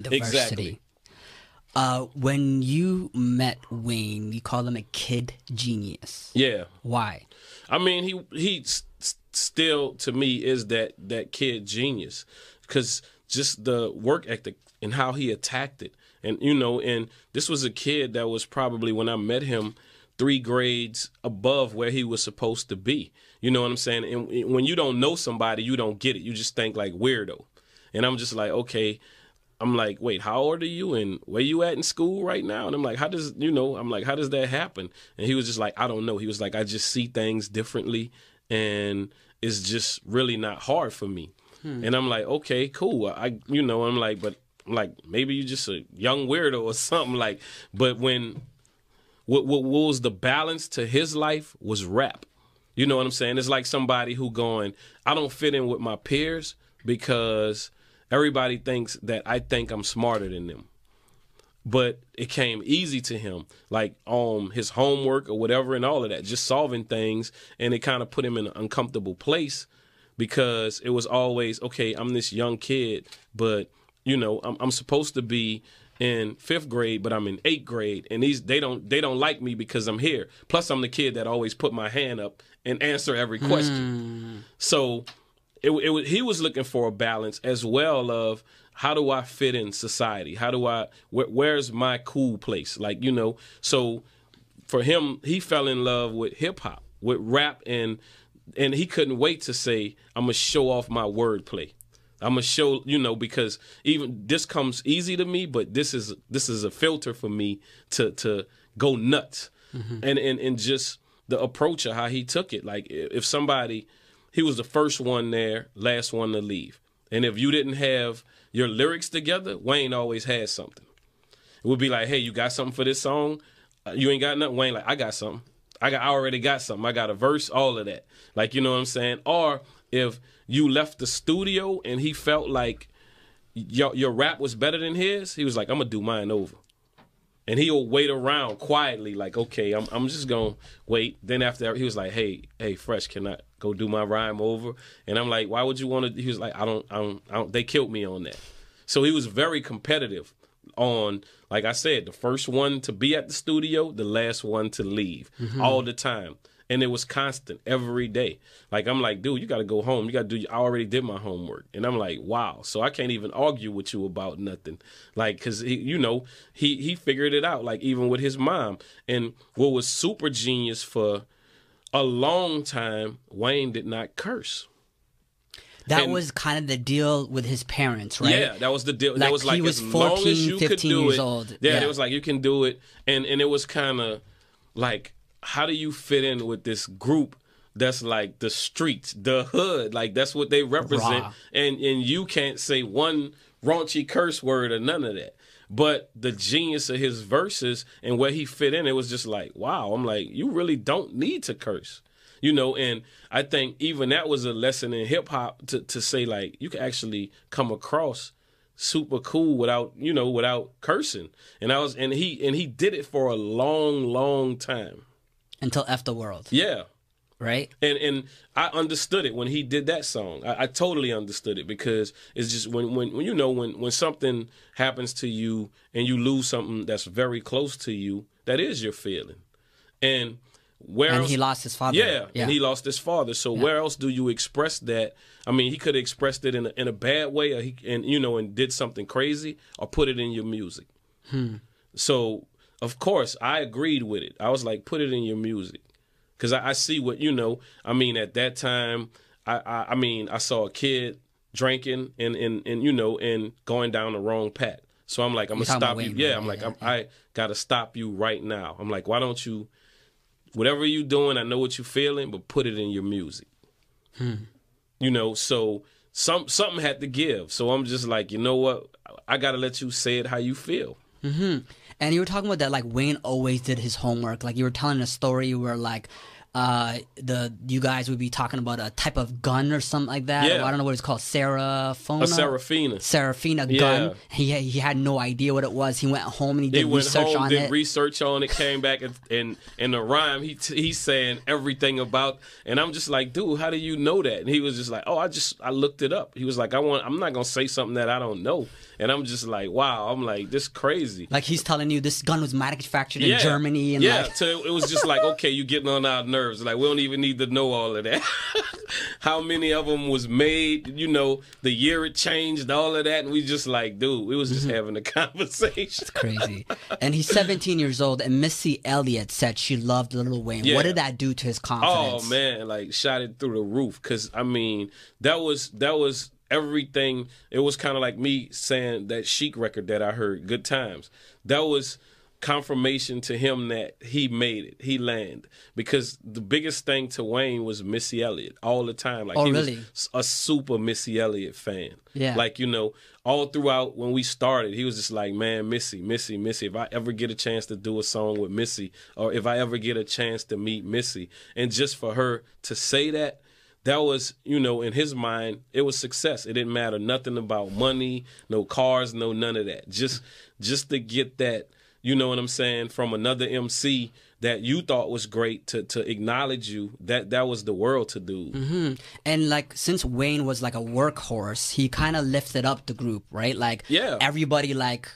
Exactly. diversity. When you met Wayne, you called him a kid genius. Yeah. Why? I mean, still to me is that kid genius, because just the work ethic and how he attacked it, and and this was a kid that was probably, when I met him, 3 grades above where he was supposed to be. You know what I'm saying? And when you don't know somebody, you don't get it. You just think like weirdo, and I'm just like, okay. I'm like, wait, how old are you and where you at in school right now? And I'm like, how does that happen? And he was just like, I don't know. He was like, I just see things differently, and it's just really not hard for me. And I'm like, okay, cool. I'm like, but I'm like, maybe you're just a young weirdo or something like. But what was the balance to his life was rap. You know what I'm saying? It's like somebody who going, I don't fit in with my peers because everybody thinks that I think I'm smarter than them. But it came easy to him, like his homework or whatever and all of that, just solving things. And it kind of put him in an uncomfortable place because it was always, okay, I'm this young kid, but, I'm supposed to be in 5th grade, but I'm in 8th grade. And they don't like me because I'm here. Plus, I'm the kid that always put my hand up and answer every question. So he was looking for a balance as well of, how do I fit in society? Where's my cool place? Like, so for him, he fell in love with hip hop, with rap, and he couldn't wait to say, I'm going to show off my wordplay. I'm going to show, because even this comes easy to me, but this is a filter for me to go nuts. And just the approach of how he took it. Like, if somebody, he was the first one there, last one to leave. And if you didn't have your lyrics together, Wayne always had something. It would be like, hey, you got something for this song? You ain't got nothing? Wayne like, I got something. I already got something. I got a verse, all of that. Like, you know what I'm saying? Or if you left the studio and he felt like your rap was better than his, he was like, I'm going to do mine over. And he'll wait around quietly, like, okay, I'm just going to wait. Then after he was like, hey, Fresh, can I go do my rhyme over? And I'm like, why would you want to? He was like, I don't, they killed me on that. So he was very competitive on, like I said, the first one to be at the studio, the last one to leave, all the time. And it was constant every day. Like, I'm like, dude, you got to go home. You got to I already did my homework. And I'm like, wow. So I can't even argue with you about nothing. Like, because, he figured it out, like, even with his mom. And what was super genius for a long time, Wayne did not curse. That was kind of the deal with his parents, right? Yeah, that was the deal. Like, that was like, he was as 14, long as you 15 could do years it. old. Yeah, it was like, you can do it. And it was kind of like, how do you fit in with this group that's like the streets, the hood? Like, that's what they represent. Raw. And you can't say one raunchy curse word or none of that. But the genius of his verses and where he fit in, it was just like, wow. I'm like, you really don't need to curse. And I think even that was a lesson in hip hop to say, like, you can actually come across super cool without cursing. And he did it for a long, long time. Until Afterworld. Yeah. Right? And I understood it when he did that song. I totally understood it, because it's just when something happens to you and you lose something that's very close to you, that is your feeling. And he lost his father. Yeah, and he lost his father. So where else do you express that? I mean, he could have expressed it in a bad way, or and did something crazy, or put it in your music. So, of course, I agreed with it. I was like, put it in your music. Because I see what, I mean, at that time, I saw a kid drinking and going down the wrong path. So I'm like, I'm going to stop you. Yeah, I'm like, I got to stop you right now. I'm like, why don't you, whatever you doing, I know what you're feeling, but put it in your music. So something had to give. So I'm just like, you know what? I got to let you say it how you feel. And you were talking about that, like, Wayne always did his homework. Like, you were telling a story where, like, you guys would be talking about a type of gun or something like that. Yeah. I don't know what it's called. Seraphina Yeah. gun. He had no idea what it was. He went home and he did research on it. Research on it, came back, and in the rhyme, he's saying everything about, and I'm just like, dude, how do you know that? And he was just like, oh, I looked it up. He was like, I'm not going to say something that I don't know. And I'm just like, wow. I'm like, this crazy. Like he's telling you this gun was manufactured in Germany. And like... So it was just like, okay, you're getting on our nerves. Like, we don't even need to know all of that. How many of them was made, you know, the year it changed, all of that. And we just like, dude, we was just having a conversation. It's crazy. And he's 17 years old, and Missy Elliott said she loved Lil Wayne. Yeah. What did that do to his confidence? Oh, man, like shot it through the roof. Because, I mean, that was everything. It was kind of like me saying that Chic record that I heard, Good Times. That was confirmation to him that he made it. He landed. Because the biggest thing to Wayne was Missy Elliott all the time. Like, he really? was a super Missy Elliott fan. Yeah. Like, you know, all throughout when we started, he was just like, man, Missy. If I ever get a chance to do a song with Missy, or if I ever get a chance to meet Missy. And just for her to say that, that was, you know, in his mind, it was success. It didn't matter nothing about money, no cars, no none of that. Just to get that, you know what I'm saying, from another MC that you thought was great to acknowledge you, that was the world to do. And like, since Wayne was like a workhorse, he kind of lifted up the group, right? Like, everybody like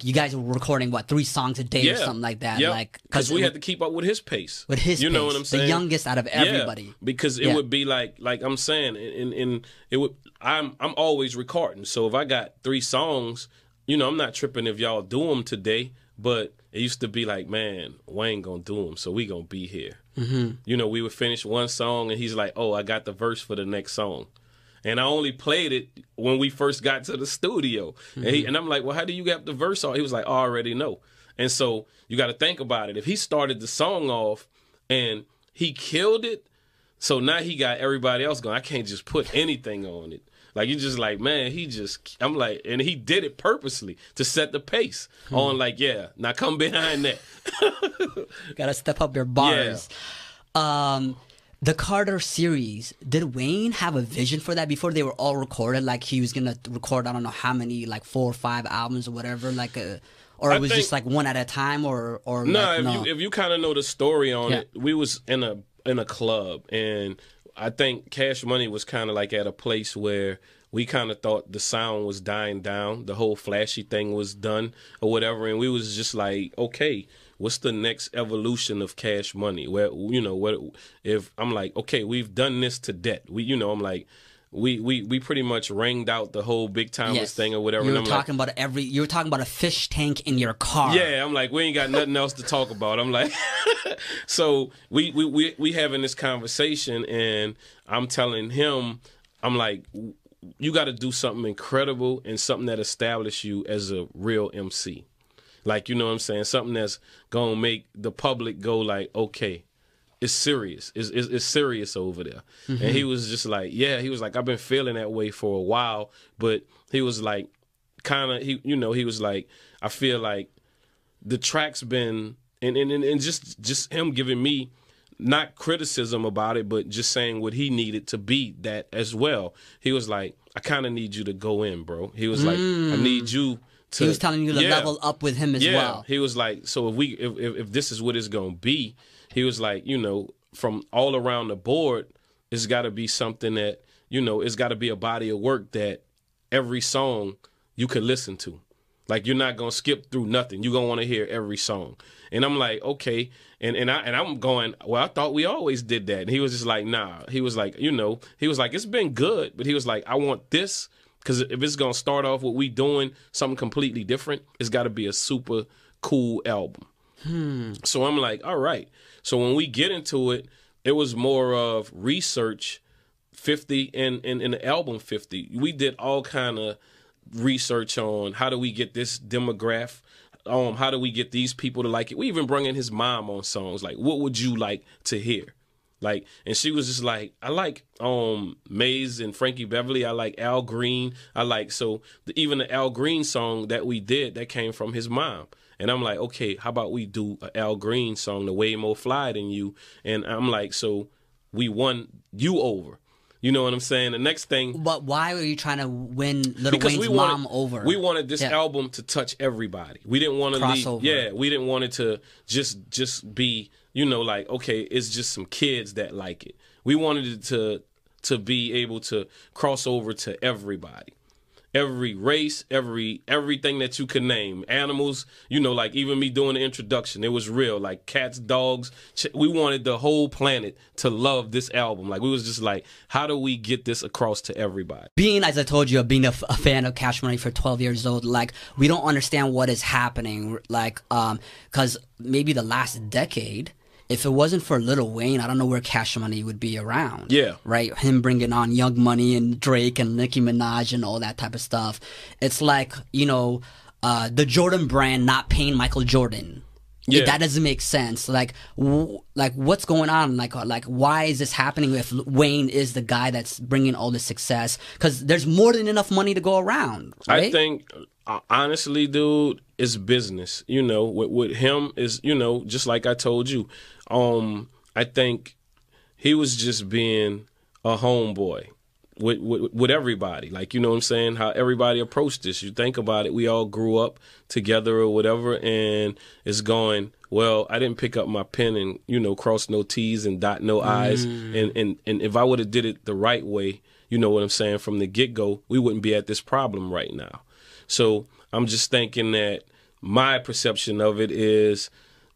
you guys were recording what, 3 songs a day or something like that. Like, because we had to keep up with his pace. You know what I'm saying? The youngest out of everybody. Because it would be like I'm saying, and it would. I'm always recording. So if I got 3 songs, you know, I'm not tripping if y'all do them today. But it used to be like, man, Wayne gonna do them, so we gonna be here. You know, we would finish one song, and he's like, oh, I got the verse for the next song. And I only played it when we first got to the studio. And I'm like, well, how do you get the verse on? He was like, I already know. And so you got to think about it. If he started the song off and he killed it, so now he got everybody else going, I can't just put anything on it. Like, you just like, man, I'm like, and he did it purposely to set the pace on like, now come behind that. Got to step up your bars. The Carter series, did Wayne have a vision for that before they were all recorded? Like, he was going to record, I don't know how many, like 4 or 5 albums or whatever, like or it was just like one at a time, or no, if you kind of know the story on it, we was in a club, and I think Cash Money was kind of like at a place where we kind of thought the sound was dying down, the whole flashy thing was done or whatever, and we was just like, okay, what's the next evolution of Cash Money? Where, you know, what if I'm like, okay, we've done this to death. I'm like, we pretty much ranged out the whole Big Timers thing or whatever. You were talking about a fish tank in your car. Yeah, I'm like, we ain't got nothing else to talk about. I'm like, so we having this conversation, and I'm telling him, I'm like, you got to do something incredible and something that establishes you as a real MC. Like, you know what I'm saying? Something that's going to make the public go like, okay, it's serious. It's serious over there. And he was just like, he was like, I've been feeling that way for a while. But he was like, he was like, I feel like the track's been, and just him giving me not criticism about it, but just saying what he needed to be that as well. He was like, I kind of need you to go in, bro. He was like, I need you. He was telling you to level up with him as well. He was like, so if this is what it's gonna be, he was like, you know, from all around the board, it's got to be something that, you know, it's got to be a body of work that every song you could listen to. Like, you're not gonna skip through nothing. You're gonna want to hear every song. And I'm like, okay. And I'm going, well, I thought we always did that. And he was just like, nah. He was like, you know, it's been good, but he was like, I want this. Because if it's going to start off what we doing, something completely different, it's got to be a super cool album. So I'm like, all right. So when we get into it, it was more of research 50 and the album 50. We did all kind of research on how do we get this demographic, how do we get these people to like it. We even brought in his mom on songs. Like, what would you like to hear? Like, and she was just like, I like Maze and Frankie Beverly. I like Al Green. Even the Al Green song that we did, that came from his mom. And I'm like, okay, how about we do an Al Green song, The Way More Fly Than You? And I'm like, so we won you over. You know what I'm saying? The next thing. But why were you trying to win Lil Wayne's mom over? We wanted this album to touch everybody. We didn't want to leave. We didn't want it to just be, you know, like, okay, it's just some kids that like it. We wanted it to be able to cross over to everybody. every race, everything that you could name. Animals, you know, like even me doing the introduction, it was real. Like cats, dogs. We wanted the whole planet to love this album. Like we was just like, how do we get this across to everybody? Being, as I told you, being a fan of Cash Money for 12 years old, like we don't understand what is happening. Like, because maybe the last decade, if it wasn't for Lil Wayne, I don't know where Cash Money would be around. Yeah. Right? Him bringing on Young Money and Drake and Nicki Minaj and all that type of stuff. It's like, you know, the Jordan brand not paying Michael Jordan. Yeah. That doesn't make sense. Like what's going on? Like, why is this happening if Wayne is the guy that's bringing all this success? Because there's more than enough money to go around, right? I think, honestly, dude, it's business. You know, with him is, you know, just like I told you, I think he was just being a homeboy with everybody. Like, you know what I'm saying? How everybody approached this. You think about it, we all grew up together or whatever, and it's going, well, I didn't pick up my pen and, you know, cross no T's and dot no I's. And if I would have did it the right way, you know what I'm saying, from the get-go, we wouldn't be at this problem right now. So I'm just thinking that my perception of it is,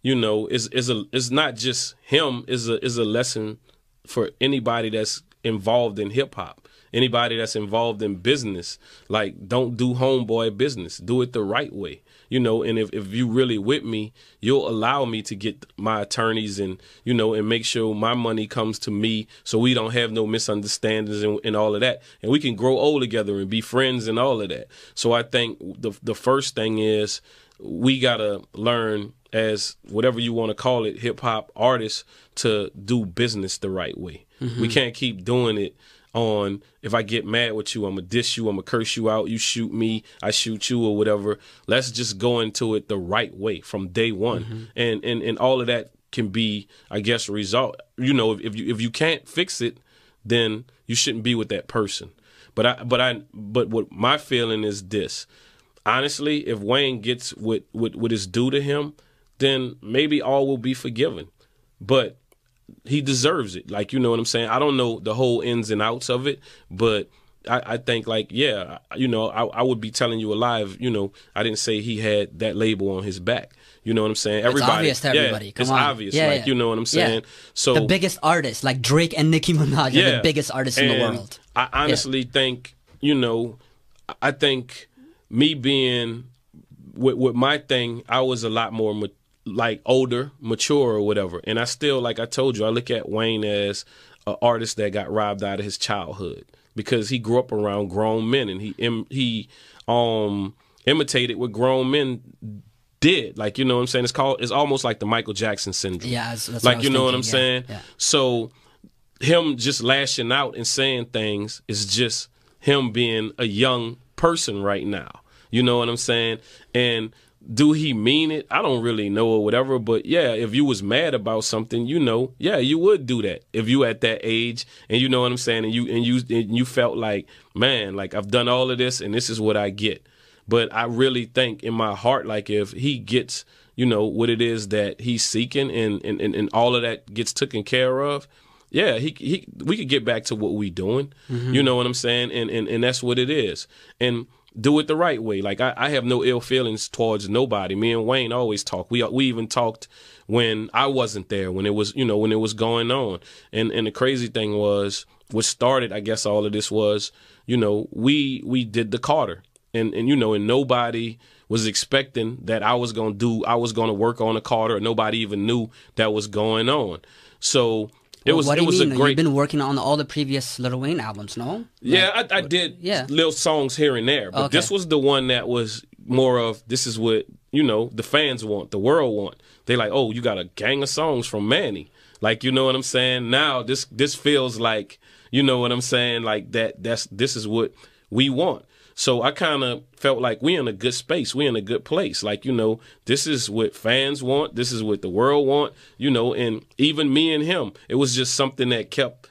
you know, is not just him, is a lesson for anybody that's involved in hip hop, anybody that's involved in business. Like, don't do homeboy business. Do it the right way. You know, and if you really with me, you'll allow me to get my attorneys and, you know, and make sure my money comes to me so we don't have no misunderstandings and all of that. And we can grow old together and be friends and all of that. So I think the first thing is we got to learn, as whatever you want to call it, hip hop artists, to do business the right way. We can't keep doing it on, if I get mad with you, I'm going to diss you, I'm going to curse you out, you shoot me, I shoot you or whatever. Let's just go into it the right way from day one. And all of that can be, I guess, a result. You know, if you can't fix it, then you shouldn't be with that person. But what my feeling is this. Honestly, if Wayne gets what is due to him, then maybe all will be forgiven. But he deserves it. Like, you know what I'm saying? I don't know the whole ins and outs of it, but I think, like, yeah, you know, I would be telling you a lie if, you know, I didn't say he had that label on his back. You know what I'm saying? Everybody, it's obvious to everybody. Yeah, Come it's on. obvious. Yeah, like, you know what I'm saying? So the biggest artists, like Drake and Nicki Minaj, are the biggest artists in the world. I honestly think, you know, I think me being with my thing, I was a lot more like older, mature or whatever. And I still, like I told you, I look at Wayne as an artist that got robbed out of his childhood because he grew up around grown men and he imitated what grown men did. Like, you know what I'm saying? It's almost like the Michael Jackson syndrome. Yeah, that's like, you know thinking. what I'm saying? Yeah. So him just lashing out and saying things is just him being a young person right now. You know what I'm saying? And do he mean it? I don't really know or whatever, but yeah, if you was mad about something, you know, yeah, you would do that if you at that age, and you know what I'm saying, and you felt like, man, like I've done all of this and this is what I get. But I really think in my heart, like if he gets, you know, what it is that he's seeking and all of that gets taken care of, yeah, we could get back to what we doing. You know what I'm saying? And that's what it is. And do it the right way. Like, I have no ill feelings towards nobody. Me and Wayne always talk. We even talked when I wasn't there, when it was, you know, when it was going on. And the crazy thing was, what started, I guess, all of this was, you know, we did the Carter. And you know, and nobody was expecting that I was going to work on a Carter. Nobody even knew that was going on. So it was a great. You've been working on all the previous Lil Wayne albums, no? Yeah, I did little songs here and there, but this was the one that was more of, this is what, you know, the fans want, the world want. They like, oh, you got a gang of songs from Mannie. Like, you know what I'm saying? Now this feels like, you know what I'm saying? Like this is what we want. So I kind of felt like we in a good space. We in a good place. Like, you know, this is what fans want. This is what the world want, you know, and even me and him, it was just something that kept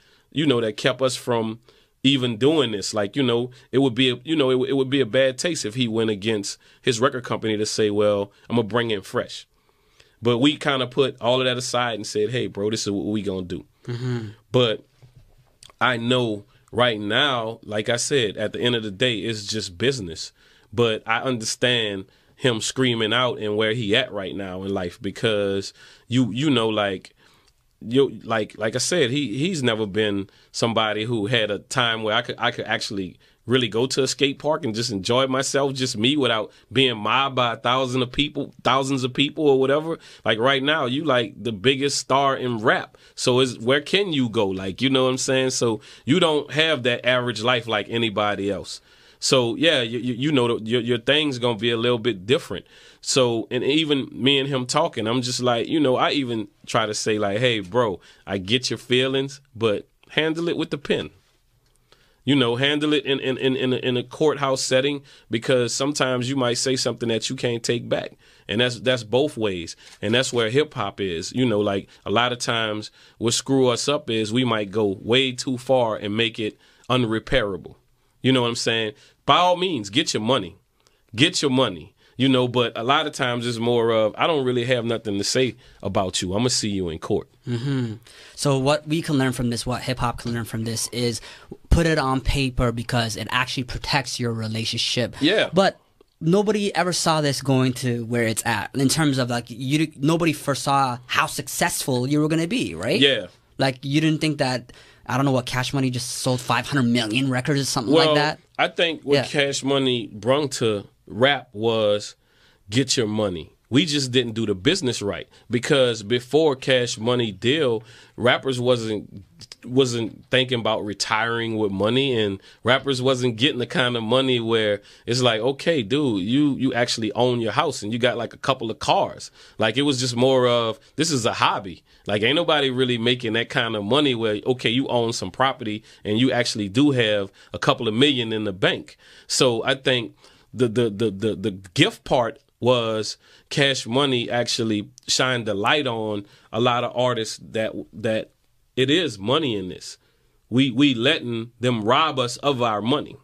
us from even doing this. Like, you know, it would be a bad taste if he went against his record company to say, well, I'm going to bring in fresh. But we kind of put all of that aside and said, hey, bro, this is what we going to do. But I know right now, like I said, at the end of the day, it's just business. But I understand him screaming out and where he at right now in life, because you know, like I said, he's never been somebody who had a time where I could actually really go to a skate park and just enjoy myself, just me, without being mobbed by thousands of people or whatever. Like right now, you like the biggest star in rap. So where can you go? Like, you know what I'm saying? So you don't have that average life like anybody else. So yeah, you know, your thing's gonna be a little bit different. So, and even me and him talking, I'm just like, you know, I even try to say like, hey, bro, I get your feelings, but handle it with the pen. You know, handle it in a courthouse setting, because sometimes you might say something that you can't take back. And that's both ways. And that's where hip hop is. You know, like a lot of times what screw us up is we might go way too far and make it unrepairable. You know what I'm saying? By all means, get your money. Get your money. You know, but a lot of times it's more of, I don't really have nothing to say about you. I'm going to see you in court. Mm-hmm. So what we can learn from this, what hip-hop can learn from this, is put it on paper, because it actually protects your relationship. Yeah. But nobody ever saw this going to where it's at, in terms of like, nobody foresaw how successful you were going to be, right? Yeah. Like, you didn't think that, I don't know what, Cash Money just sold 500 million records or something like that? I think what Cash Money brung to rap was get your money. We just didn't do the business right, because before Cash Money deal, rappers wasn't thinking about retiring with money, and rappers wasn't getting the kind of money where it's like, okay, dude, you actually own your house and you got like a couple of cars. Like, it was just more of, this is a hobby. Like, ain't nobody really making that kind of money where, okay, you own some property and you actually do have a couple of million in the bank. So I think the gift part was Cash Money actually shined the light on a lot of artists that it is money in this. We letting them rob us of our money.